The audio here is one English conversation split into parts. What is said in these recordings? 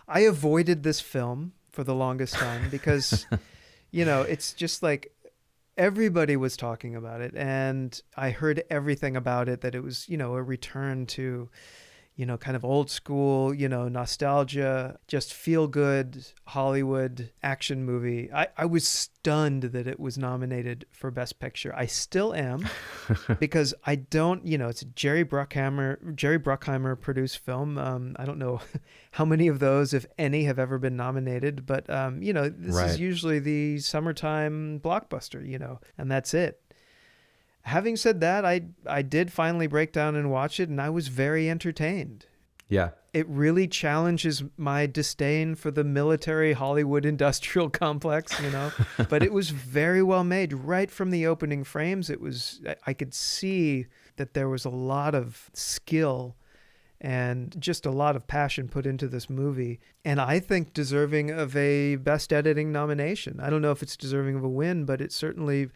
I avoided this film for the longest time because, it's just like everybody was talking about it, and I heard everything about it, that it was, a return to, kind of old school, nostalgia, just feel good Hollywood action movie. I was stunned that it was nominated for Best Picture. I still am, because I don't, it's a Jerry Bruckheimer produced film. I don't know how many of those, if any, have ever been nominated, but this is usually the summertime blockbuster, and that's it. Having said that, I did finally break down and watch it, and I was very entertained. Yeah. It really challenges my disdain for the military Hollywood industrial complex, but it was very well made right from the opening frames. I could see that there was a lot of skill and just a lot of passion put into this movie, and I think deserving of a Best Editing nomination. I don't know if it's deserving of a win, but it's certainly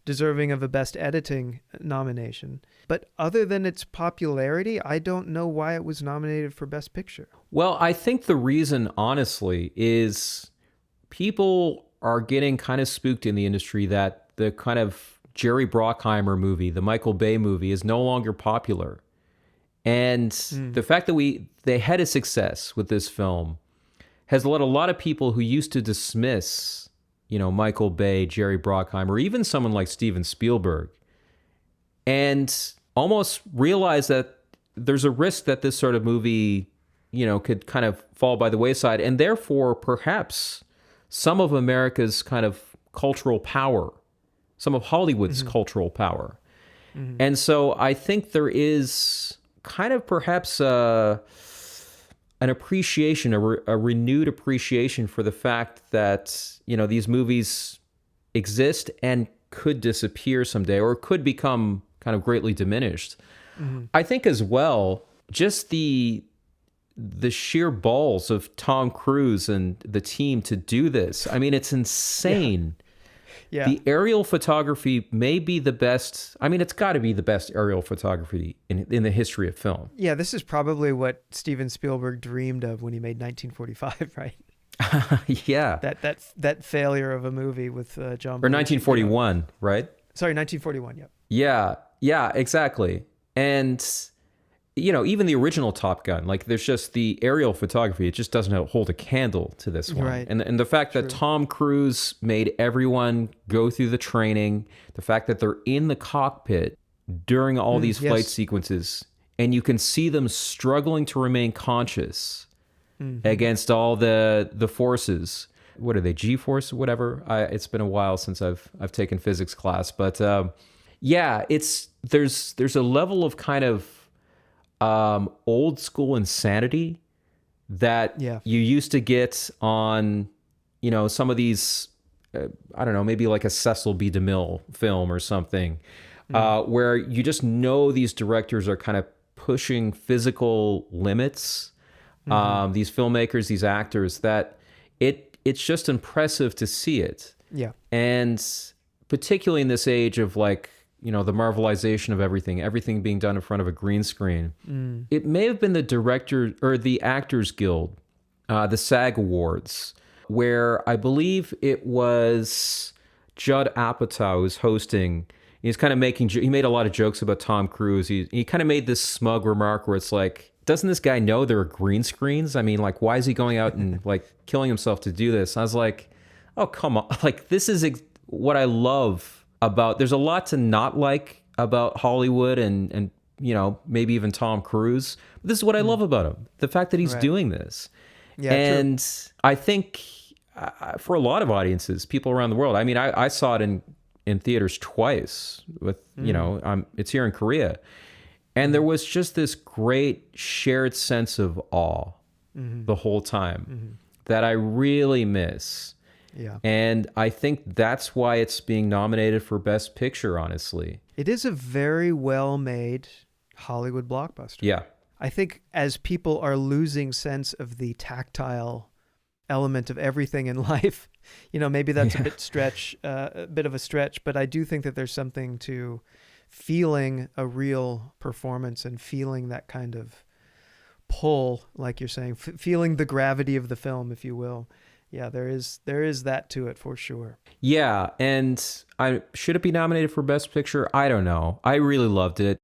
deserving of a Best Editing nomination. But other than its popularity, I don't know why it was nominated for Best Picture. Well, I think the reason, honestly, is people are getting kind of spooked in the industry that the kind of Jerry Bruckheimer movie, the Michael Bay movie, is no longer popular. And the fact that they had a success with this film has led a lot of people who used to dismiss Michael Bay, Jerry Bruckheimer, even someone like Steven Spielberg, and almost realize that there's a risk that this sort of movie, could kind of fall by the wayside, and therefore perhaps some of America's kind of cultural power, some of Hollywood's cultural power. And so I think there is kind of perhaps an appreciation, a renewed appreciation for the fact that, these movies exist and could disappear someday, or could become kind of greatly diminished. I think as well, just the sheer balls of Tom Cruise and the team to do this. I mean, it's insane. Yeah. The aerial photography may be the best. I mean, it's got to be the best aerial photography in the history of film. Yeah, this is probably what Steven Spielberg dreamed of when he made 1945, right? Yeah. That failure of a movie with John. Or 1941, right? Sorry, 1941. Yep. Yeah, exactly. And even the original Top Gun, like there's just the aerial photography, it just doesn't hold a candle to this one. Right. And the fact that Tom Cruise made everyone go through the training, the fact that they're in the cockpit during all these flight sequences, and you can see them struggling to remain conscious against all the forces. What are they, G-force, whatever? It's been a while since I've taken physics class, but there's a level of kind of old school insanity that you used to get on, some of these, I don't know, maybe like a Cecil B. DeMille film or something, where you just know these directors are kind of pushing physical limits, these filmmakers, these actors, that it's just impressive to see it. Yeah. And particularly in this age of like, the Marvelization of everything being done in front of a green screen. It may have been the director or the Actors Guild, the SAG Awards, where I believe it was Judd Apatow who's hosting. He's kind of he made a lot of jokes about Tom Cruise. He kind of made this smug remark where it's like, doesn't this guy know there are green screens? I mean, like, why is he going out and like killing himself to do this? And I was like, oh, come on. Like, this is what I love about, there's a lot to not like about Hollywood and maybe even Tom Cruise. But this is what I love about him. The fact that he's doing this. Yeah, and true. I think for a lot of audiences, people around the world, I mean, I saw it in theaters twice with, it's here in Korea. And there was just this great shared sense of awe the whole time that I really miss. Yeah. And I think that's why it's being nominated for Best Picture, honestly. It is a very well-made Hollywood blockbuster. Yeah. I think as people are losing sense of the tactile element of everything in life, maybe that's a bit of a stretch, but I do think that there's something to feeling a real performance and feeling that kind of pull, like you're saying, feeling the gravity of the film, if you will. Yeah, there is that to it for sure. Yeah, and should it be nominated for Best Picture? I don't know. I really loved it.